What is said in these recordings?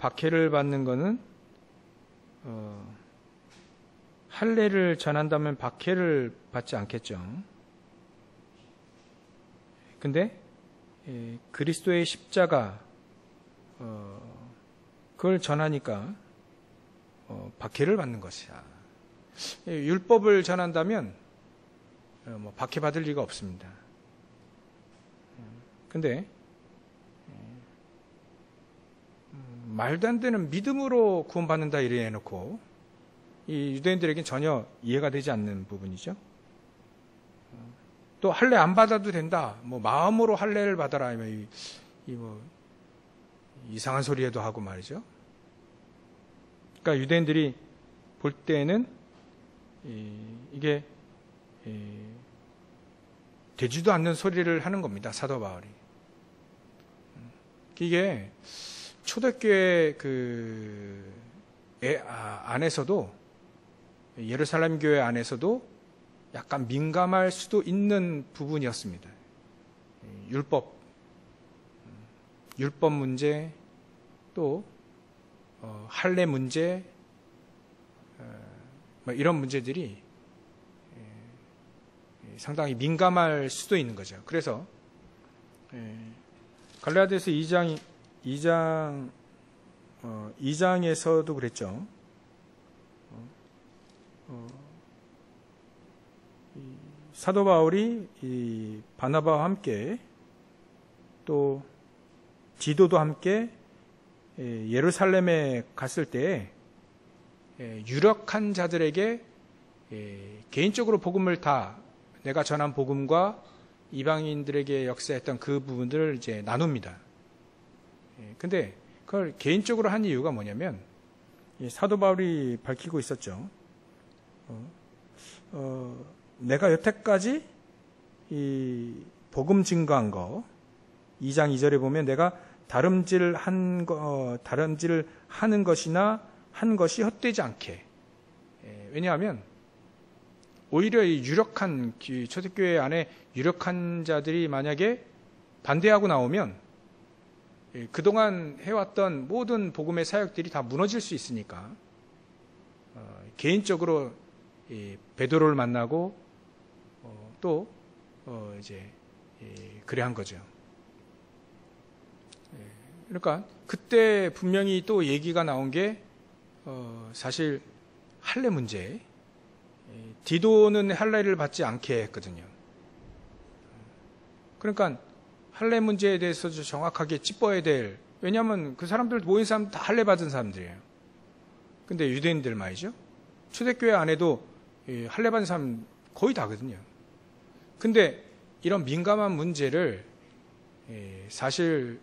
박해를 받는 거는 할례를 전한다면 박해를 받지 않겠죠. 근데 그리스도의 십자가 그걸 전하니까 박해를 받는 것이야. 율법을 전한다면 박해 받을 리가 없습니다. 근데 말도 안 되는 믿음으로 구원받는다 이래 해놓고 이 유대인들에겐 전혀 이해가 되지 않는 부분이죠. 또 할례 안 받아도 된다. 마음으로 할례를 받아라. 이상한 소리에도 하고 말이죠. 그러니까 유대인들이 볼 때는 이게 되지도 않는 소리를 하는 겁니다. 사도 바울이. 이게 초대교회 안에서도 예루살렘 교회 안에서도 약간 민감할 수도 있는 부분이었습니다. 율법 문제, 또 할례 문제, 이런 문제들이 상당히 민감할 수도 있는 거죠. 그래서 갈라디아서 2장에서도 그랬죠. 사도 바울이 이 바나바와 함께 또 디도도 함께 예루살렘에 갔을 때 유력한 자들에게 개인적으로 복음을 다 내가 전한 복음과 이방인들에게 역사했던 그 부분들을 이제 나눕니다. 근데 그걸 개인적으로 한 이유가 뭐냐면 사도 바울이 밝히고 있었죠. 내가 여태까지 이 복음 증거한 거 2장 2절에 보면 내가 다름질을 하는 것이나 한 것이 헛되지 않게. 왜냐하면 오히려 이 유력한 초대교회 안에 유력한 자들이 만약에 반대하고 나오면 그동안 해왔던 모든 복음의 사역들이 다 무너질 수 있으니까 개인적으로 베드로를 만나고 또 이제 그래 한 거죠. 그러니까 그때 분명히 또 얘기가 나온 게 사실 할례 문제. 디도는 할례를 받지 않게 했거든요. 그러니까 할례 문제에 대해서 정확하게 짚어야 될, 왜냐하면 그 사람들 모인 사람 다 할례 받은 사람들이에요. 근데 유대인들 말이죠. 초대교회 안에도 할례 받은 사람 거의 다거든요. 근데 이런 민감한 문제를 사실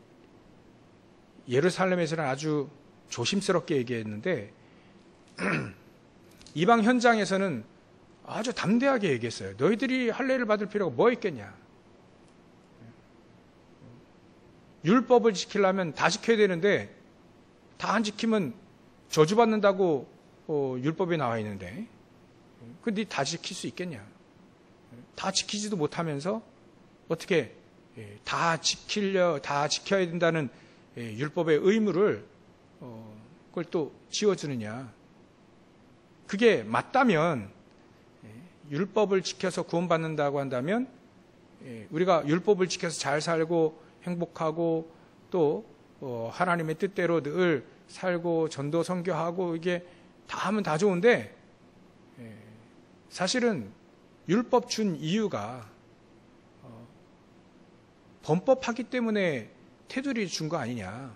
예루살렘에서는 아주 조심스럽게 얘기했는데 이방 현장에서는 아주 담대하게 얘기했어요. 너희들이 할례를 받을 필요가 뭐 있겠냐. 율법을 지키려면 다 지켜야 되는데 다 안 지키면 저주받는다고 율법에 나와 있는데 근데 다 지킬 수 있겠냐. 다 지키지도 못하면서 어떻게 다 지켜야 된다는 율법의 의무를 그걸 또 지워주느냐. 그게 맞다면 율법을 지켜서 구원받는다고 한다면 우리가 율법을 지켜서 잘 살고 행복하고 또 하나님의 뜻대로 늘 살고 전도 선교하고 이게 다 하면 다 좋은데 사실은 율법 준 이유가 범법하기 때문에 테두리 준 거 아니냐.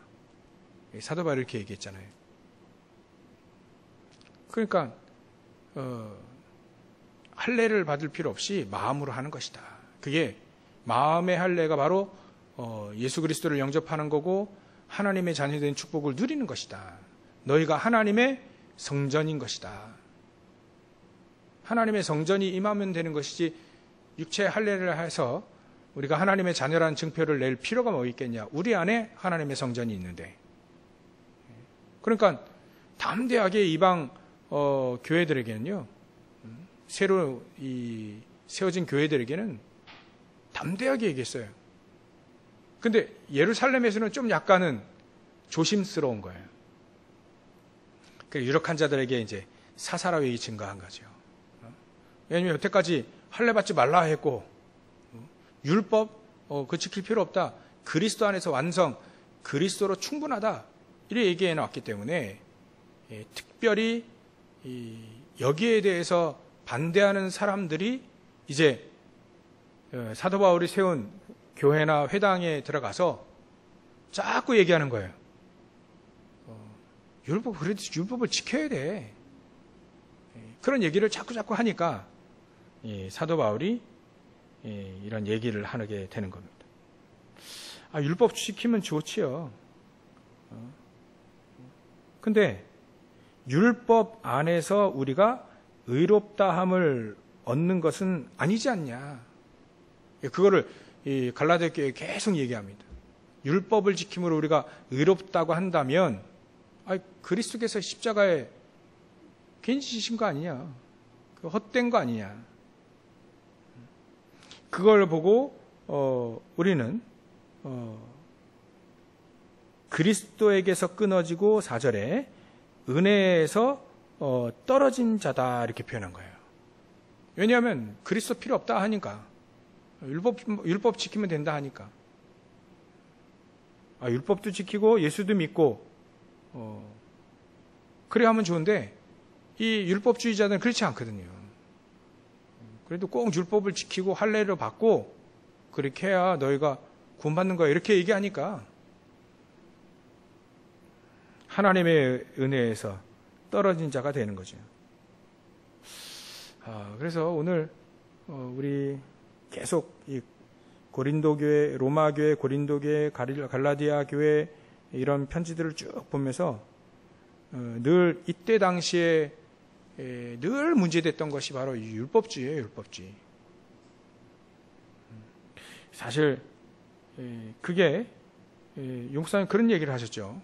사도 바울이 이렇게 얘기했잖아요. 그러니까 할례를 받을 필요 없이 마음으로 하는 것이다. 그게 마음의 할례가 바로 예수 그리스도를 영접하는 거고 하나님의 자녀된 축복을 누리는 것이다. 너희가 하나님의 성전인 것이다. 하나님의 성전이 임하면 되는 것이지 육체의 할례를 해서 우리가 하나님의 자녀라는 증표를 낼 필요가 뭐 있겠냐. 우리 안에 하나님의 성전이 있는데. 그러니까 담대하게 이방 교회들에게는요. 새로 세워진 교회들에게는 담대하게 얘기했어요. 근데 예루살렘에서는 좀 약간은 조심스러운 거예요. 유력한 자들에게 이제 사사로이 증가한 거죠. 왜냐하면 여태까지 할례 받지 말라 했고 율법 그 지킬 필요 없다. 그리스도 안에서 완성, 그리스도로 충분하다. 이렇게 얘기해 놨기 때문에 특별히 여기에 대해서 반대하는 사람들이 이제 사도 바울이 세운 교회나 회당에 들어가서 자꾸 얘기하는 거예요. 그래도 율법을 지켜야 돼. 그런 얘기를 자꾸 하니까 사도 바울이 이런 얘기를 하게 되는 겁니다. 율법 지키면 좋지요. 근데 율법 안에서 우리가 의롭다함을 얻는 것은 아니지 않냐. 그거를 갈라디아 교회에 계속 얘기합니다. 율법을 지킴으로 우리가 의롭다고 한다면 그리스도께서 십자가에 괜히 지신 거 아니냐. 헛된 거 아니냐. 그걸 보고 우리는 그리스도에게서 끊어지고 4절에 은혜에서 떨어진 자다 이렇게 표현한 거예요. 왜냐하면 그리스도 필요 없다 하니까. 율법 지키면 된다 하니까. 율법도 지키고 예수도 믿고 그래 하면 좋은데 이 율법주의자들은 그렇지 않거든요. 그래도 꼭 율법을 지키고 할례를 받고 그렇게 해야 너희가 구원받는 거야 이렇게 얘기하니까 하나님의 은혜에서 떨어진 자가 되는 거죠. 그래서 오늘 우리 계속 이 고린도 교회, 로마 교회, 고린도 교회, 갈라디아 교회 이런 편지들을 쭉 보면서 늘 이때 당시에 늘 문제됐던 것이 바로 이 율법주의예요, 율법주의. 사실 그게 용사님 그런 얘기를 하셨죠.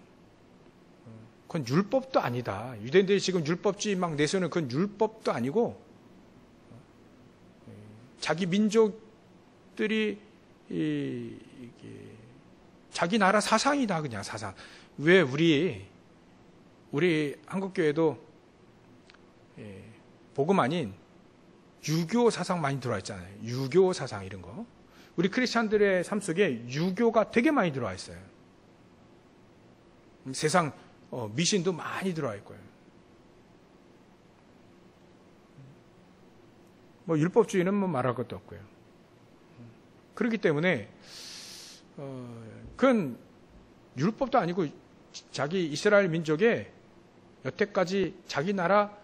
그건 율법도 아니다. 유대인들이 지금 율법주의 막 내세우는 그건 율법도 아니고 자기 민족들이 자기 나라 사상이다 그냥 사상. 왜 우리 한국교회도 복음 아닌 유교 사상 많이 들어와 있잖아요. 유교 사상 이런 거. 우리 크리스찬들의 삶 속에 유교가 되게 많이 들어와 있어요. 세상 미신도 많이 들어와 있고요. 율법주의는 말할 것도 없고요. 그렇기 때문에 그건 율법도 아니고 자기 이스라엘 민족의 여태까지 자기 나라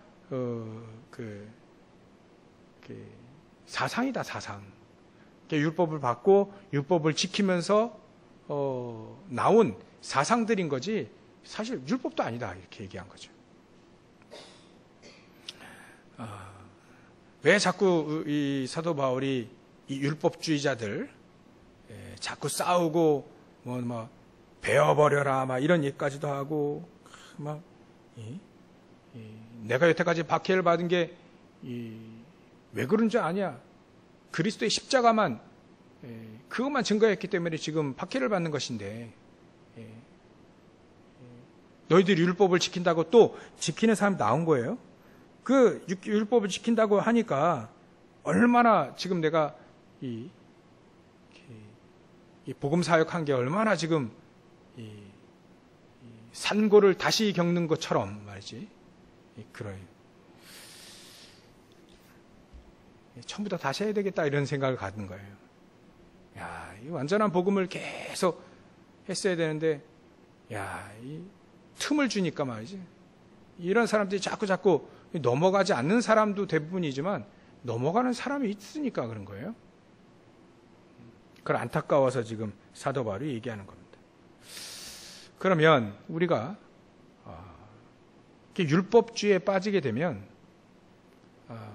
사상이다 사상. 율법을 받고 율법을 지키면서 나온 사상들인 거지 사실 율법도 아니다 이렇게 얘기한 거죠. 왜 자꾸 이 사도 바울이 이 율법주의자들 자꾸 싸우고 뭐 베어버려라 막 이런 얘기까지도 하고 막 내가 여태까지 박해를 받은 게 왜 그런 줄 아냐? 그리스도의 십자가만 그것만 증거했기 때문에 지금 박해를 받는 것인데 너희들이 율법을 지킨다고 또 지키는 사람이 나온 거예요. 그 율법을 지킨다고 하니까 얼마나 지금 내가 이 복음 사역한 게 얼마나 지금 산고를 다시 겪는 것처럼 말이지. 그래요. 처음부터 다시 해야 되겠다 이런 생각을 갖는 거예요. 야, 이 완전한 복음을 계속 했어야 되는데, 야, 이 틈을 주니까 말이지. 이런 사람들이 자꾸 넘어가지 않는 사람도 대부분이지만 넘어가는 사람이 있으니까 그런 거예요. 그걸 안타까워서 지금 사도 바울이 얘기하는 겁니다. 그러면 우리가 율법주의에 빠지게 되면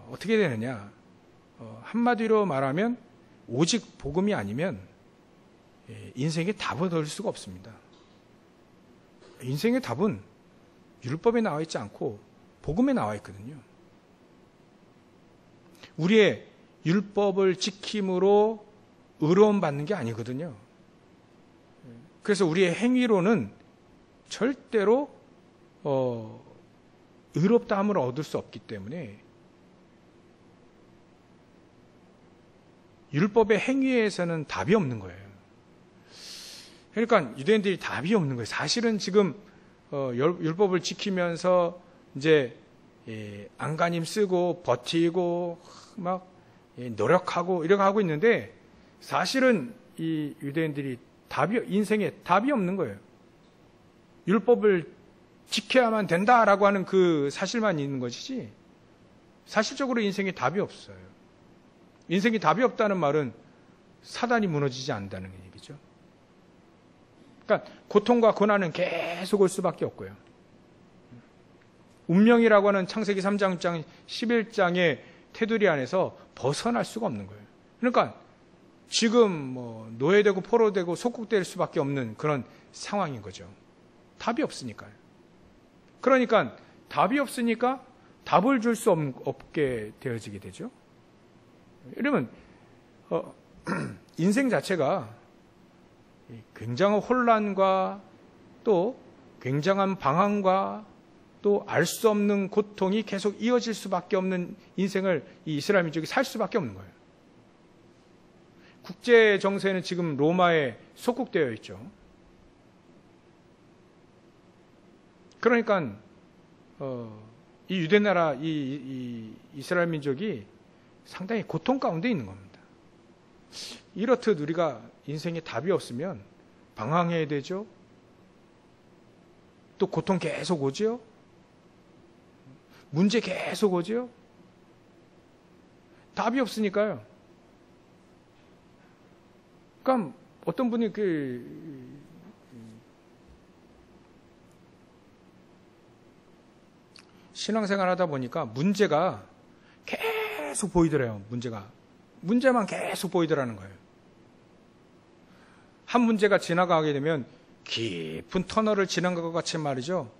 어떻게 되느냐? 한마디로 말하면 오직 복음이 아니면 인생의 답을 얻을 수가 없습니다. 인생의 답은 율법에 나와 있지 않고 복음에 나와 있거든요. 우리의 율법을 지킴으로 의로움 받는 게 아니거든요. 그래서 우리의 행위로는 절대로 의롭다함을 얻을 수 없기 때문에 율법의 행위에서는 답이 없는 거예요. 그러니까 유대인들이 답이 없는 거예요. 사실은 지금 율법을 지키면서 이제 안간힘 쓰고 버티고 막 노력하고 이렇게 하고 있는데 사실은 이 유대인들이 인생에 답이 없는 거예요. 율법을 지켜야만 된다라고 하는 그 사실만 있는 것이지 사실적으로 인생에 답이 없어요. 인생에 답이 없다는 말은 사단이 무너지지 않는다는 얘기죠. 그러니까 고통과 고난은 계속 올 수밖에 없고요. 운명이라고 하는 창세기 3장 11장의 테두리 안에서 벗어날 수가 없는 거예요. 그러니까 지금 뭐 노예되고 포로되고 속국될 수밖에 없는 그런 상황인 거죠. 답이 없으니까요. 그러니까 답이 없으니까 답을 줄 수 없게 되어지게 되죠. 이러면 인생 자체가 굉장한 혼란과 또 굉장한 방황과 또 알 수 없는 고통이 계속 이어질 수밖에 없는 인생을 이 이스라엘 민족이 살 수밖에 없는 거예요. 국제 정세는 지금 로마에 속국되어 있죠. 그러니까 이 유대나라 이 이스라엘 민족이 상당히 고통 가운데 있는 겁니다. 이렇듯 우리가 인생에 답이 없으면 방황해야 되죠. 또 고통 계속 오죠. 문제 계속 오죠. 답이 없으니까요. 그러니까 어떤 분이 신앙생활 하다 보니까 문제가 계속 보이더래요. 문제만 계속 보이더라는 거예요. 한 문제가 지나가게 되면 깊은 터널을 지나간 것 같이 말이죠.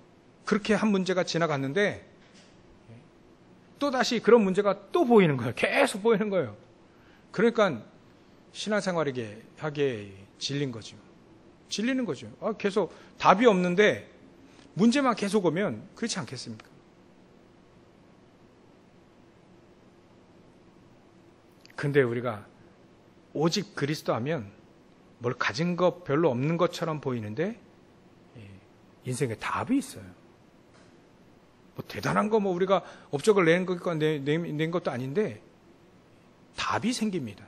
그렇게 한 문제가 지나갔는데 또 다시 그런 문제가 또 보이는 거예요. 계속 보이는 거예요. 그러니까 신앙생활에게 하게 질린 거죠. 질리는 거죠. 계속 답이 없는데 문제만 계속 오면 그렇지 않겠습니까? 근데 우리가 오직 그리스도 하면 뭘 가진 것 별로 없는 것처럼 보이는데 인생에 답이 있어요. 뭐 대단한 거 뭐 우리가 업적을 낸 것도 아닌데 답이 생깁니다.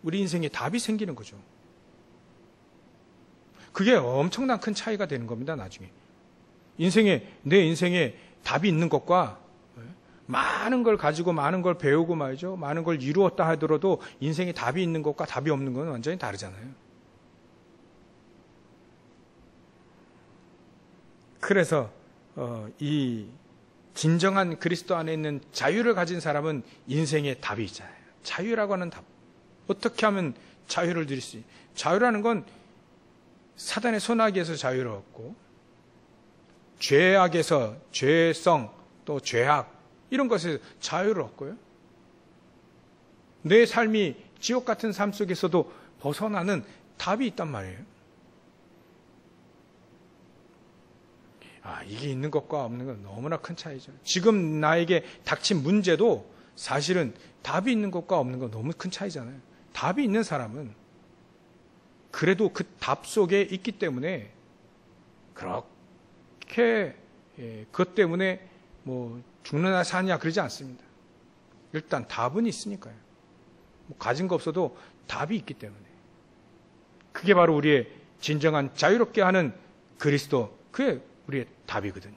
우리 인생에 답이 생기는 거죠. 그게 엄청난 큰 차이가 되는 겁니다. 나중에 내 인생에 답이 있는 것과 많은 걸 가지고 많은 걸 배우고 말이죠. 많은 걸 이루었다 하더라도 인생에 답이 있는 것과 답이 없는 건 완전히 다르잖아요. 그래서 이 진정한 그리스도 안에 있는 자유를 가진 사람은 인생에 답이 있잖아요. 자유라고 하는 답. 어떻게 하면 자유를 누릴 수 있어요? 자유라는 건 사단의 손아귀에서 자유를 얻고 죄악에서 죄성 또 죄악 이런 것에서 자유를 얻고요. 내 삶이 지옥 같은 삶 속에서도 벗어나는 답이 있단 말이에요. 이게 있는 것과 없는 건 너무나 큰 차이죠. 지금 나에게 닥친 문제도 사실은 답이 있는 것과 없는 건 너무 큰 차이잖아요. 답이 있는 사람은 그래도 그 답 속에 있기 때문에 그렇게 그것 때문에 뭐 죽느냐 사느냐 그러지 않습니다. 일단 답은 있으니까요. 뭐 가진 거 없어도 답이 있기 때문에. 그게 바로 우리의 진정한 자유롭게 하는 그리스도, 그게 우리의 답이거든요.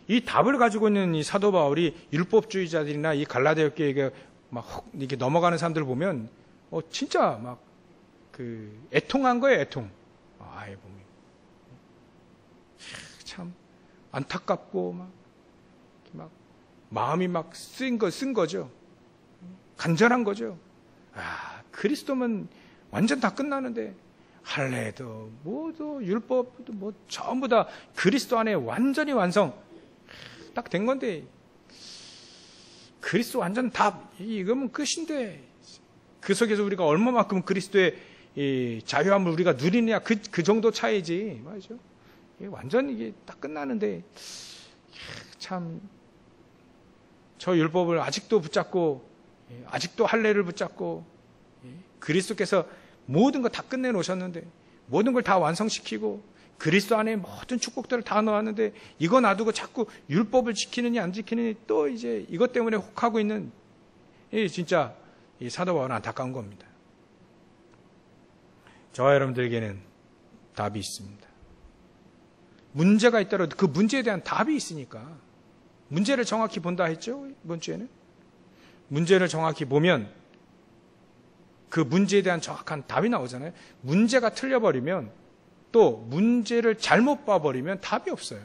이 답을 가지고 있는 이 사도 바울이 율법주의자들이나 이 갈라디아 교회에 막 이렇게 넘어가는 사람들을 보면 진짜 막 애통한 거예요, 애통. 보면 참 안타깝고 막 마음이 막 쓴 거죠. 간절한 거죠. 그리스도면 완전 다 끝나는데 할례도 뭐도 율법도 뭐 전부 다 그리스도 안에 완전히 완성 딱 된 건데 그리스도 완전 답 이거면 끝인데 그 속에서 우리가 얼마만큼 그리스도의 이 자유함을 우리가 누리느냐 그 정도 차이지 말이죠. 완전 이게 딱 끝나는데 참, 저 율법을 아직도 붙잡고, 아직도 할례를 붙잡고, 그리스도께서 모든 거 다 끝내놓으셨는데, 모든 걸 다 완성시키고, 그리스도 안에 모든 축복들을 다 넣었는데, 이거 놔두고 자꾸 율법을 지키느니 안 지키느니 또 이제 이것 때문에 혹하고 있는, 진짜 이 사도 바울은 안타까운 겁니다. 저와 여러분들에게는 답이 있습니다. 문제가 있더라도 그 문제에 대한 답이 있으니까 문제를 정확히 본다 했죠? 이번 주에는. 문제를 정확히 보면 그 문제에 대한 정확한 답이 나오잖아요. 문제가 틀려버리면 또 문제를 잘못 봐버리면 답이 없어요.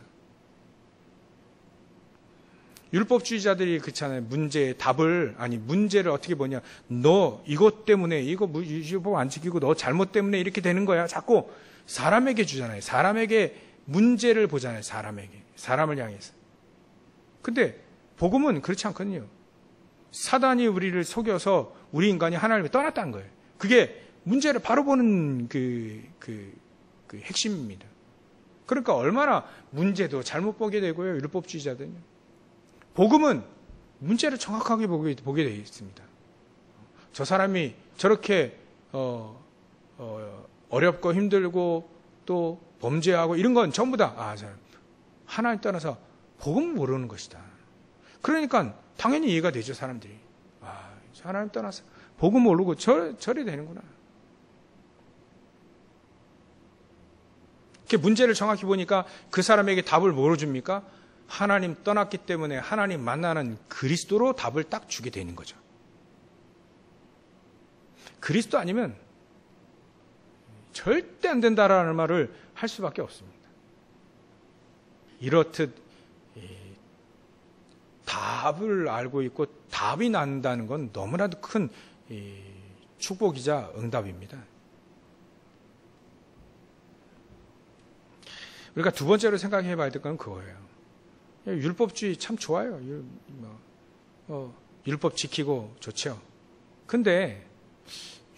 율법주의자들이 그렇잖아요. 문제의 답을, 문제를 어떻게 보냐. 너 이것 때문에, 이거 율법 안 지키고 너 잘못 때문에 이렇게 되는 거야. 자꾸 사람에게 주잖아요. 사람에게 문제를 보잖아요. 사람을 향해서. 근데 복음은 그렇지 않거든요. 사단이 우리를 속여서 우리 인간이 하나님을 떠났다는 거예요. 그게 문제를 바로 보는 그 핵심입니다. 그러니까 얼마나 문제도 잘못 보게 되고요. 율법주의자들은. 복음은 문제를 정확하게 보게 되어 있습니다. 저 사람이 저렇게 어렵고 힘들고 또 범죄하고 이런 건 전부 다 하나님 떠나서 복음을 모르는 것이다. 그러니까 당연히 이해가 되죠. 사람들이. 하나님 떠나서 복음 모르고 저래 되는구나. 이렇게 문제를 정확히 보니까 그 사람에게 답을 뭐로 줍니까? 하나님 떠났기 때문에 하나님 만나는 그리스도로 답을 딱 주게 되는 거죠. 그리스도 아니면 절대 안 된다라는 말을 할 수밖에 없습니다. 이렇듯 답을 알고 있고 답이 난다는 건 너무나도 큰 축복이자 응답입니다. 우리가 두 번째로 생각해 봐야 될 건 그거예요. 율법주의 참 좋아요. 율법 지키고 좋죠. 근데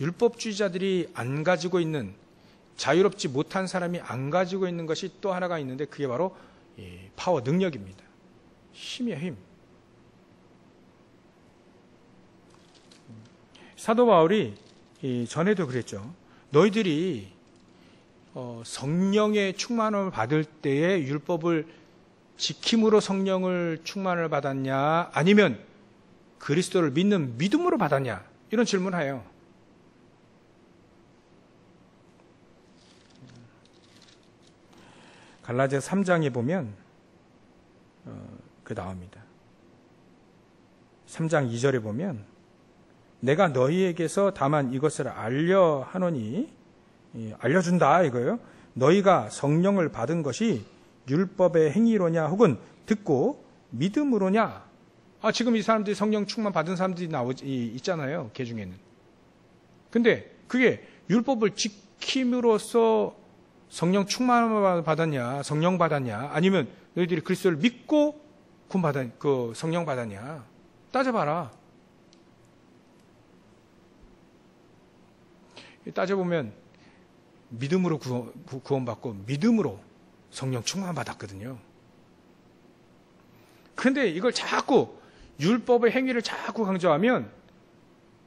율법주의자들이 안 가지고 있는, 자유롭지 못한 사람이 안 가지고 있는 것이 또 하나가 있는데 그게 바로 파워, 능력입니다. 힘이에요, 힘. 사도 바울이 전에도 그랬죠. 너희들이 성령의 충만함을 받을 때에 율법을 지킴으로 성령을 충만을 받았냐, 아니면 그리스도를 믿는 믿음으로 받았냐, 이런 질문을 해요. 갈라디아서 3장에 보면 나옵니다. 3장 2절에 보면 내가 너희에게서 다만 이것을 알려 하노니, 알려준다 이거예요. 너희가 성령을 받은 것이 율법의 행위로냐 혹은 듣고 믿음으로냐. 지금 이 사람들이 성령 충만 받은 사람들이 있잖아요. 개 중에는. 근데 그게 율법을 지킴으로써 성령 충만을 받았냐, 성령 받았냐, 아니면 너희들이 그리스도를 믿고 성령 받았냐. 따져봐라. 따져보면 믿음으로 구원받고 믿음으로 성령 충만 받았거든요. 그런데 이걸 자꾸 율법의 행위를 자꾸 강조하면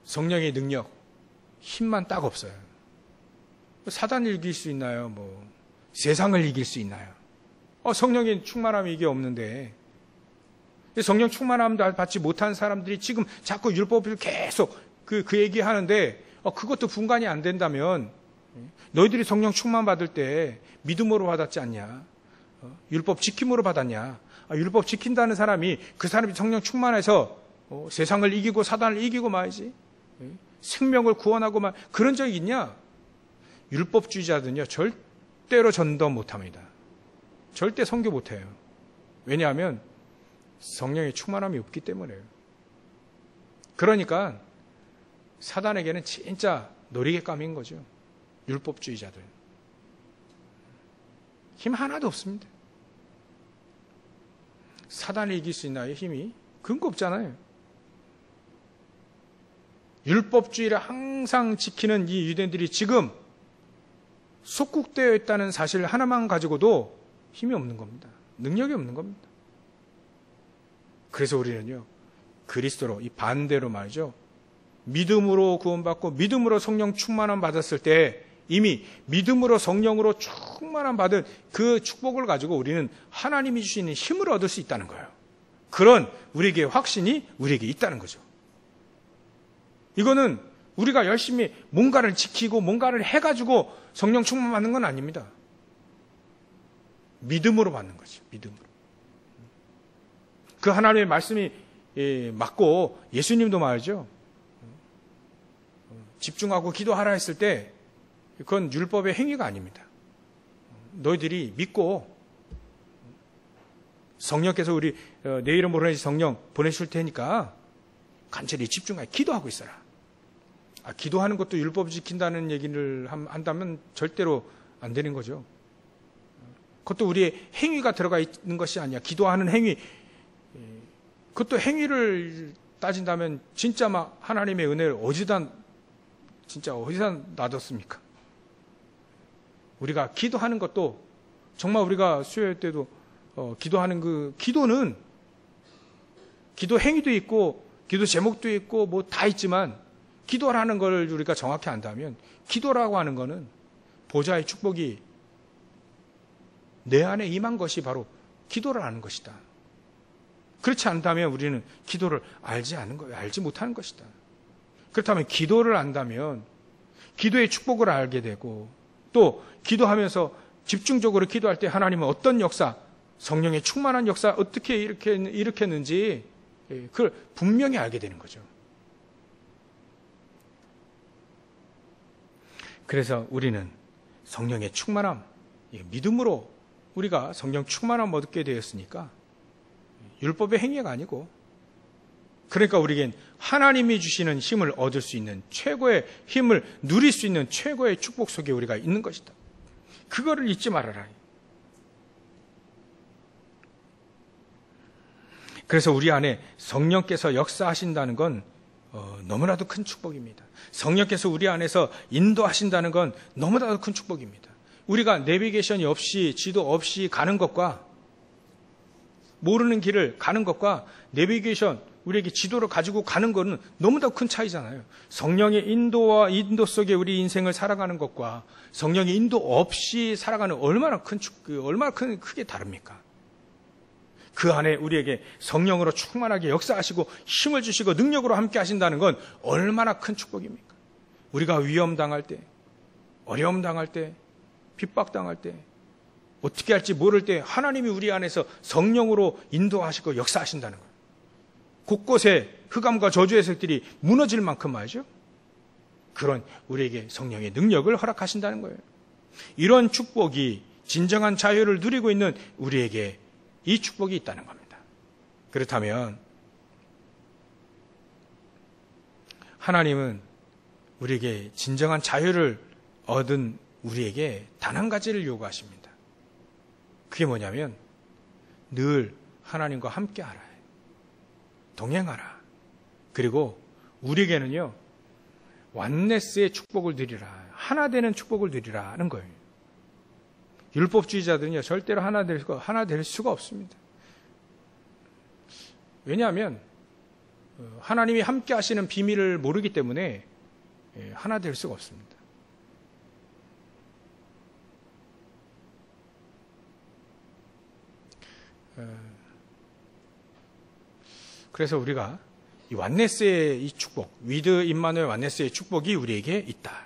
성령의 능력, 힘만 딱 없어요. 사단을 이길 수 있나요? 세상을 이길 수 있나요? 성령의 충만함이 이게 없는데, 성령 충만함도 받지 못한 사람들이 지금 자꾸 율법을 계속 그 얘기하는데, 그것도 분간이 안 된다면 너희들이 성령 충만 받을 때 믿음으로 받았지 않냐? 율법 지킴으로 받았냐? 율법 지킨다는 사람이 그 사람이 성령 충만해서 세상을 이기고 사단을 이기고 말이지, 생명을 구원하고 말, 그런 적이 있냐? 율법주의자들은요 절대로 전도 못합니다. 절대 선교 못해요. 왜냐하면 성령의 충만함이 없기 때문에요. 그러니까 사단에게는 진짜 놀이개감인 거죠. 율법주의자들. 힘 하나도 없습니다. 사단을 이길 수 있나요? 힘이? 근거 없잖아요. 율법주의를 항상 지키는 이 유대인들이 지금 속국되어 있다는 사실 하나만 가지고도 힘이 없는 겁니다. 능력이 없는 겁니다. 그래서 우리는요, 그리스도로, 이 반대로 말이죠. 믿음으로 구원받고 믿음으로 성령 충만함 받았을 때 이미 믿음으로 성령으로 충만함 받은 그 축복을 가지고 우리는 하나님이 주시는 힘을 얻을 수 있다는 거예요. 그런 우리에게 확신이 우리에게 있다는 거죠. 이거는 우리가 열심히 뭔가를 지키고 뭔가를 해가지고 성령 충만 받는 건 아닙니다. 믿음으로 받는 거죠. 믿음으로. 그 하나님의 말씀이 맞고 예수님도 말이죠. 집중하고 기도하라 했을 때 그건 율법의 행위가 아닙니다. 너희들이 믿고 성령께서 우리 내 이름으로 보내신 성령 보내실 테니까 간절히 집중하여 기도하고 있어라. 기도하는 것도 율법 지킨다는 얘기를 한다면 절대로 안 되는 거죠. 그것도 우리의 행위가 들어가 있는 것이 아니야. 기도하는 행위, 그것도 행위를 따진다면 진짜 막 하나님의 은혜를 어디다 놔뒀습니까? 우리가 기도하는 것도 정말 우리가 수요일 때도 기도하는 그 기도는 기도 행위도 있고 기도 제목도 있고 뭐 다 있지만 기도라는 걸 우리가 정확히 안다면 기도라고 하는 거는 보좌의 축복이 내 안에 임한 것이 바로 기도를 하는 것이다. 그렇지 않다면 우리는 기도를 알지 않는 거예요. 알지 못하는 것이다. 그렇다면 기도를 안다면 기도의 축복을 알게 되고 또 기도하면서 집중적으로 기도할 때 하나님은 어떤 역사, 성령의 충만한 역사 어떻게 일으켰는지 그걸 분명히 알게 되는 거죠. 그래서 우리는 성령의 충만함, 믿음으로 우리가 성령 충만함 얻게 되었으니까 율법의 행위가 아니고 그러니까 우리에겐 하나님이 주시는 힘을 얻을 수 있는 최고의 힘을 누릴 수 있는 최고의 축복 속에 우리가 있는 것이다. 그거를 잊지 말아라. 그래서 우리 안에 성령께서 역사하신다는 건 너무나도 큰 축복입니다. 성령께서 우리 안에서 인도하신다는 건 너무나도 큰 축복입니다. 우리가 내비게이션이 없이 지도 없이 가는 것과 모르는 길을 가는 것과 내비게이션 우리에게 지도를 가지고 가는 것은 너무나 큰 차이잖아요. 성령의 인도와 인도 속에 우리 인생을 살아가는 것과 성령의 인도 없이 살아가는 얼마나 크게 다릅니까? 그 안에 우리에게 성령으로 충만하게 역사하시고 힘을 주시고 능력으로 함께 하신다는 건 얼마나 큰 축복입니까? 우리가 위험 당할 때, 어려움 당할 때, 핍박 당할 때, 어떻게 할지 모를 때 하나님이 우리 안에서 성령으로 인도하시고 역사하신다는 거예요. 곳곳에 흑암과 저주의 색들이 무너질 만큼 말이죠. 그런 우리에게 성령의 능력을 허락하신다는 거예요. 이런 축복이 진정한 자유를 누리고 있는 우리에게 이 축복이 있다는 겁니다. 그렇다면 하나님은 우리에게 진정한 자유를 얻은 우리에게 단 한 가지를 요구하십니다. 그게 뭐냐면 늘 하나님과 함께하라. 동행하라. 그리고 우리에게는요 완네스의 축복을 누리라. 하나 되는 축복을 누리라는 거예요. 율법주의자들은요 절대로 하나 될 수가 없습니다. 왜냐하면 하나님이 함께 하시는 비밀을 모르기 때문에 하나 될 수가 없습니다. 그래서 우리가 이 완네스의 이 축복, 위드 임마누엘 완네스의 축복이 우리에게 있다.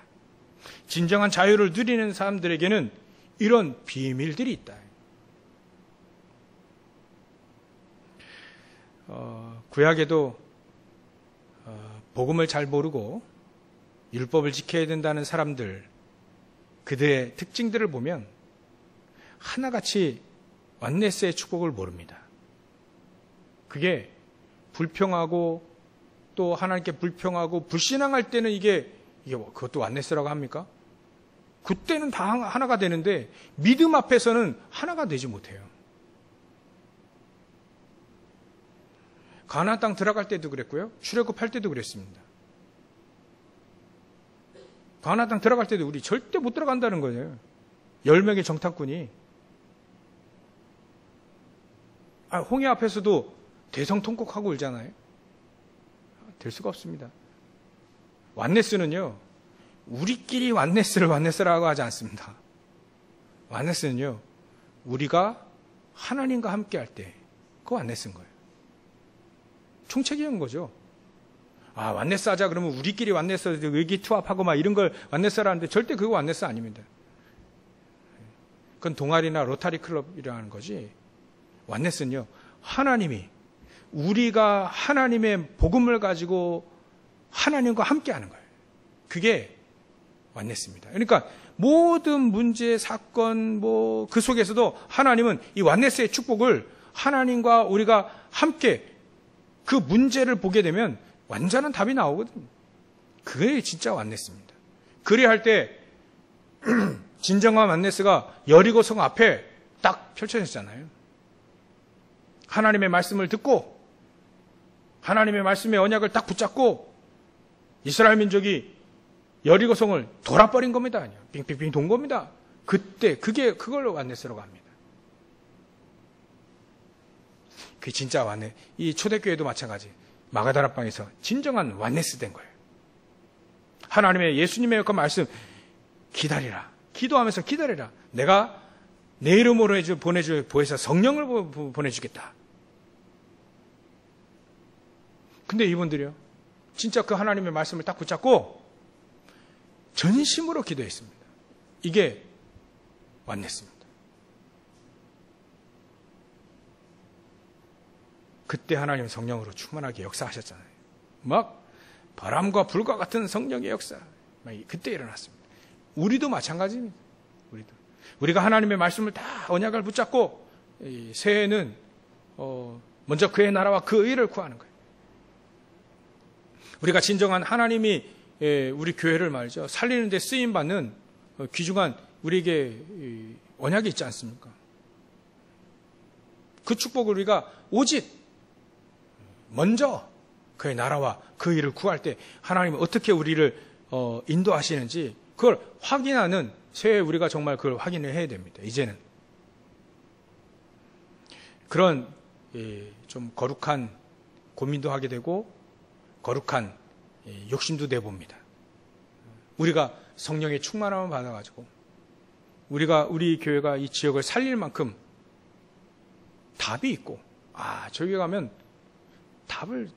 진정한 자유를 누리는 사람들에게는 이런 비밀들이 있다. 구약에도 복음을 잘 모르고 율법을 지켜야 된다는 사람들, 그들의 특징들을 보면 하나같이 완네스의 축복을 모릅니다. 그게 불평하고 또 하나님께 불평하고 불신앙할 때는 이게 그것도 완네스라고 합니까? 그때는 다 하나가 되는데 믿음 앞에서는 하나가 되지 못해요. 가나안 땅 들어갈 때도 그랬고요. 출애굽할 때도 그랬습니다. 가나안 땅 들어갈 때도 우리 절대 못 들어간다는 거예요. 10명의 정탐꾼이 홍해 앞에서도 대성통곡하고 울잖아요. 될 수가 없습니다. 왓네스는요, 우리끼리 왓네스라고 하지 않습니다. 왓네스는요, 우리가 하나님과 함께 할 때, 그거 왓네스인 거예요. 총체적인 거죠. 아, 왓네스 하자 그러면 우리끼리 왓네스, 의기투합하고 막 이런 걸 왓네스라는데 절대 그거 왓네스 아닙니다. 그건 동아리나 로타리 클럽이라는 거지. 왓네스는요, 하나님이, 우리가 하나님의 복음을 가지고 하나님과 함께 하는 거예요. 그게 왓네스입니다. 그러니까 모든 문제, 사건, 그 속에서도 하나님은 이 왓네스의 축복을 하나님과 우리가 함께 그 문제를 보게 되면 완전한 답이 나오거든요. 그게 진짜 왓네스입니다. 그래야 할 때 진정한 왓네스가 여리고성 앞에 딱 펼쳐졌잖아요. 하나님의 말씀을 듣고 하나님의 말씀의 언약을 딱 붙잡고 이스라엘 민족이 여리고성을 돌아버린 겁니다. 빙빙빙 돈 겁니다. 그때 그걸로 왓네스라고 합니다. 그게 진짜 왓네스. 이 초대교회도 마찬가지. 마가다락방에서 진정한 왓네스 된 거예요. 하나님의 예수님의 그 말씀 기다리라. 기도하면서 기다리라. 내가 내 이름으로 보내줄 보혜사 성령을 보내주겠다. 근데 이분들이요, 진짜 그 하나님의 말씀을 딱 붙잡고 전심으로 기도했습니다. 이게 왓네스입니다. 그때 하나님 성령으로 충만하게 역사하셨잖아요. 막 바람과 불과 같은 성령의 역사, 그때 일어났습니다. 우리도 마찬가지입니다. 우리가 하나님의 말씀을 다 언약을 붙잡고 새해에는 먼저 그의 나라와 그 의를 구하는 거예요. 우리가 진정한 하나님이 우리 교회를 말이죠, 살리는 데 쓰임받는 귀중한 우리에게 언약이 있지 않습니까? 그 축복을 우리가 오직 먼저 그의 나라와 그 일을 구할 때 하나님은 어떻게 우리를 인도하시는지 그걸 확인하는 새해 우리가 정말 그걸 확인을 해야 됩니다. 이제는 그런 좀 거룩한 고민도 하게 되고 거룩한 욕심도 내봅니다. 우리가 성령의 충만함을 받아가지고 우리 교회가 이 지역을 살릴 만큼 답이 있고, 저기 가면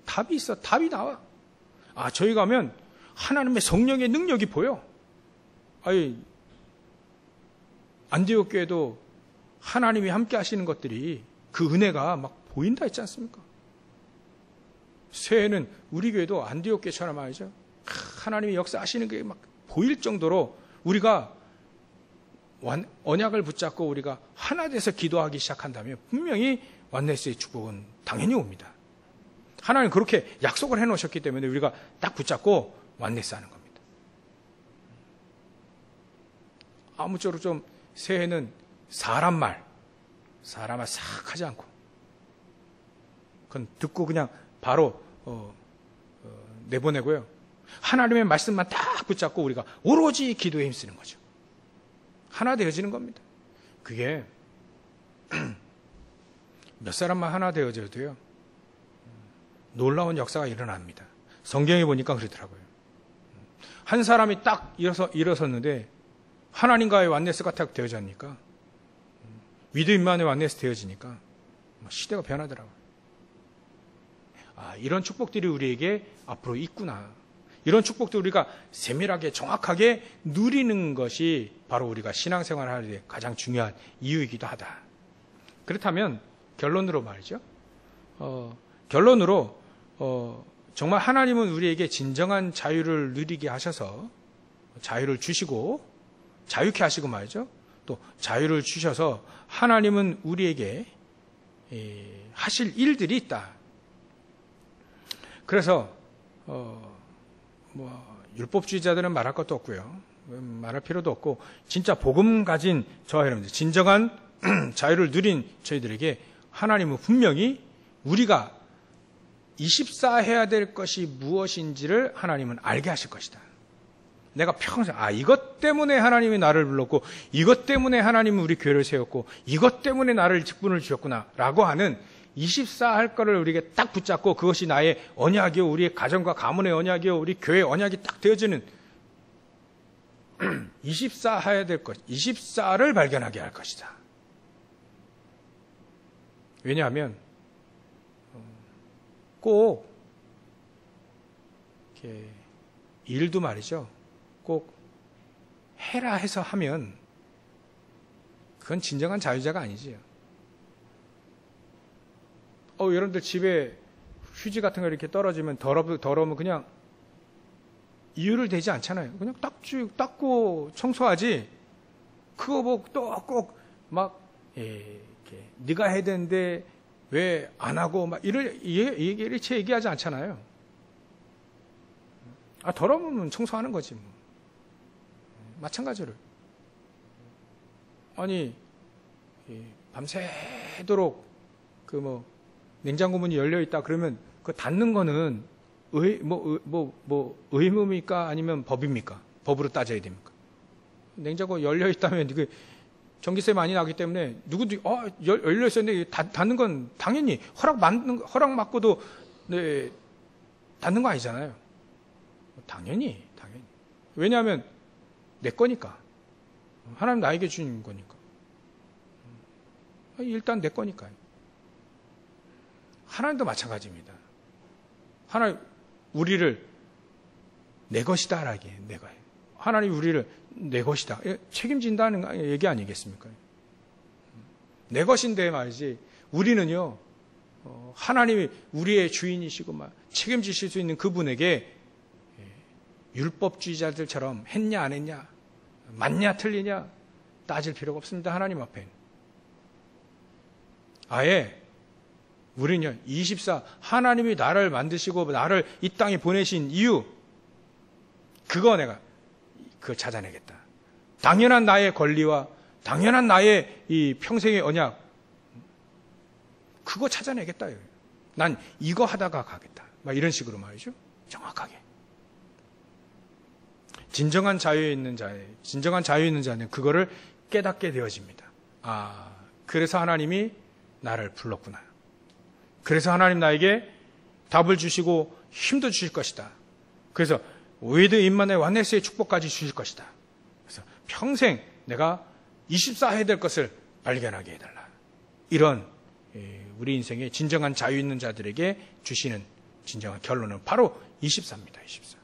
답이 있어. 답이 나와. 저기 가면 하나님의 성령의 능력이 보여. 안디옥 교회도 하나님이 함께 하시는 것들이 그 은혜가 막 보인다 했지 않습니까? 새해는 우리 교회도 안디옥 교회처럼 말이죠, 하나님이 역사하시는 게 막 보일 정도로 우리가 언약을 붙잡고 우리가 하나 돼서 기도하기 시작한다면 분명히 왓네스의 축복은 당연히 옵니다. 하나님 그렇게 약속을 해놓으셨기 때문에 우리가 딱 붙잡고 왓네스 하는 겁니다. 아무쪼록 좀 새해는 사람 말 싹 하지 않고 그건 듣고 그냥 바로 내보내고요. 하나님의 말씀만 딱 붙잡고 우리가 오로지 기도에 힘쓰는 거죠. 하나 되어지는 겁니다. 그게 몇 사람만 하나 되어져도요, 놀라운 역사가 일어납니다. 성경에 보니까 그러더라고요. 한 사람이 딱 일어섰는데 하나님과의 왓네스가 딱 되어지니까, 믿음만의 왓네스 되어지니까 시대가 변하더라고요. 이런 축복들이 우리에게 앞으로 있구나. 이런 축복도 우리가 세밀하게 정확하게 누리는 것이 바로 우리가 신앙생활을 할 때 가장 중요한 이유이기도 하다. 그렇다면 결론으로 말이죠. 결론으로 정말 하나님은 우리에게 진정한 자유를 누리게 하셔서 자유를 주시고 자유케 하시고 말이죠. 또 자유를 주셔서 하나님은 우리에게 하실 일들이 있다. 그래서 율법주의자들은 말할 것도 없고요. 말할 필요도 없고 진짜 복음 가진 저와 여러분들, 진정한 자유를 누린 저희들에게 하나님은 분명히 우리가 24해야 될 것이 무엇인지를 하나님은 알게 하실 것이다. 내가 평생 이것 때문에 하나님이 나를 불렀고 이것 때문에 하나님은 우리 교회를 세웠고 이것 때문에 나를 직분을 주셨구나 라고 하는 24 할 거를 우리에게 딱 붙잡고 그것이 나의 언약이요, 우리의 가정과 가문의 언약이요, 우리 교회의 언약이 딱 되어지는 24 해야 될 것, 24를 발견하게 할 것이다. 왜냐하면 꼭 이렇게 일도 말이죠. 꼭 해라 해서 하면 그건 진정한 자유자가 아니지요. 여러분들 집에 휴지 같은 거 이렇게 떨어지면 더러우면 그냥 이유를 대지 않잖아요. 그냥 닦고 청소하지. 그거 뭐 또 꼭 막 네가 해야 되는데 왜 안 하고 막 이렇게 얘기하지 않잖아요. 더러우면 청소하는 거지 뭐. 마찬가지로. 아니 밤새도록 냉장고 문이 열려 있다 그러면 그 닫는 거는 의무입니까 아니면 법입니까? 법으로 따져야 됩니까? 냉장고 열려 있다면 그 전기세 많이 나기 때문에 누구도 열려 있었는데 닫는 건 당연히 허락 받고도 네, 닫는 거 아니잖아요. 당연히. 왜냐하면 내 거니까. 하나님 나에게 주는 거니까. 일단 내 거니까요. 하나님도 마찬가지입니다. 하나님 우리를 내 것이다 라기에 내 거예요. 하나님 우리를 내 것이다 책임진다는 얘기 아니겠습니까? 내 것인데 말이지 우리는요 하나님이 우리의 주인이시고 막 책임지실 수 있는 그분에게 율법주의자들처럼 했냐 안 했냐 맞냐 틀리냐 따질 필요가 없습니다. 하나님 앞에 아예 우리는요 24 하나님이 나를 만드시고 나를 이 땅에 보내신 이유 그거 내가 그걸 찾아내겠다. 당연한 나의 권리와 당연한 나의 이 평생의 언약 그거 찾아내겠다. 난 이거 하다가 가겠다. 막 이런 식으로 말이죠. 정확하게. 진정한 자유에 있는 자는 그거를 깨닫게 되어집니다. 그래서 하나님이 나를 불렀구나. 그래서 하나님 나에게 답을 주시고 힘도 주실 것이다. 그래서 with 임마누엘 원네스의 축복까지 주실 것이다. 그래서 평생 내가 24 해야 될 것을 발견하게 해달라. 이런 우리 인생의 진정한 자유 있는 자들에게 주시는 진정한 결론은 바로 24입니다. 24.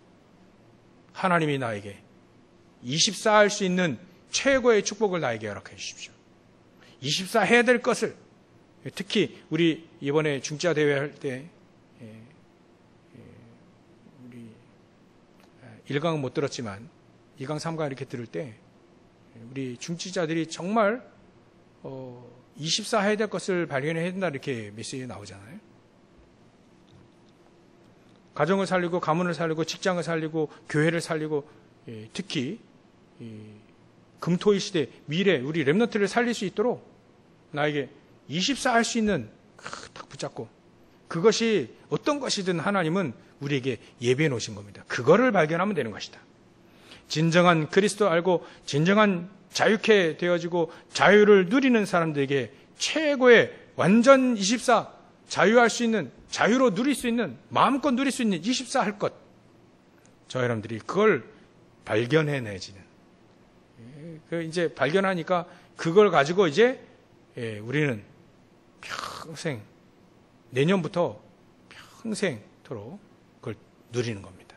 하나님이 나에게 24 할 수 있는 최고의 축복을 나에게 허락해 주십시오. 24 해야 될 것을 특히 우리 이번에 중지자 대회 할 때 우리 1강은 못 들었지만 2강, 3강 이렇게 들을 때 우리 중지자들이 정말 24 해야 될 것을 발견해야 된다 이렇게 메시지 나오잖아요. 가정을 살리고 가문을 살리고 직장을 살리고 교회를 살리고 특히 금토일 시대 미래 우리 렘넌트를 살릴 수 있도록 나에게 24 할 수 있는 딱 붙잡고 그것이 어떤 것이든 하나님은 우리에게 예비해 놓으신 겁니다. 그거를 발견하면 되는 것이다. 진정한 그리스도 알고 진정한 자유케 되어지고 자유를 누리는 사람들에게 최고의 완전 24 자유할 수 있는 자유로 누릴 수 있는 마음껏 누릴 수 있는 24 할 것 저 여러분들이 그걸 발견해내지는 이제 발견하니까 그걸 가지고 이제 우리는 평생 내년부터 평생토록 그걸 누리는 겁니다.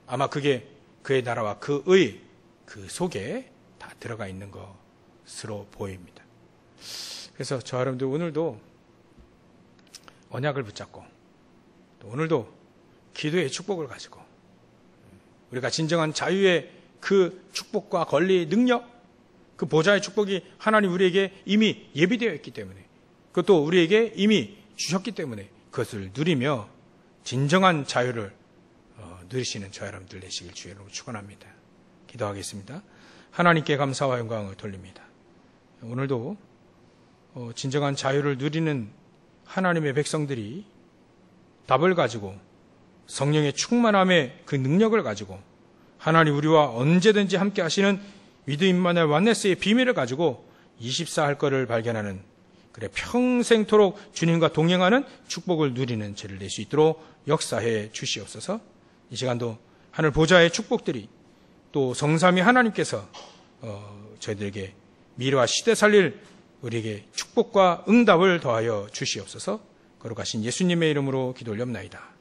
아마 그게 그의 나라와 그의 그 속에 다 들어가 있는 것으로 보입니다. 그래서 저 여러분들 오늘도 언약을 붙잡고 또 오늘도 기도의 축복을 가지고 우리가 진정한 자유의 그 축복과 권리, 능력 그 보좌의 축복이 하나님 우리에게 이미 예비되어 있기 때문에 그것도 우리에게 이미 주셨기 때문에 그것을 누리며 진정한 자유를 누리시는 저 여러분들 되시길 주의 이름으로 축원합니다. 기도하겠습니다. 하나님께 감사와 영광을 돌립니다. 오늘도 진정한 자유를 누리는 하나님의 백성들이 답을 가지고 성령의 충만함의 그 능력을 가지고 하나님 우리와 언제든지 함께 하시는 위드 임마누엘 원네스의 비밀을 가지고 24 할 거를 발견하는 그래 평생토록 주님과 동행하는 축복을 누리는 죄를 낼 수 있도록 역사해 주시옵소서. 이 시간도 하늘 보좌의 축복들이 또 성삼위 하나님께서 저희들에게 미래와 시대 살릴 우리에게 축복과 응답을 더하여 주시옵소서. 거룩하신 예수님의 이름으로 기도 올렵나이다.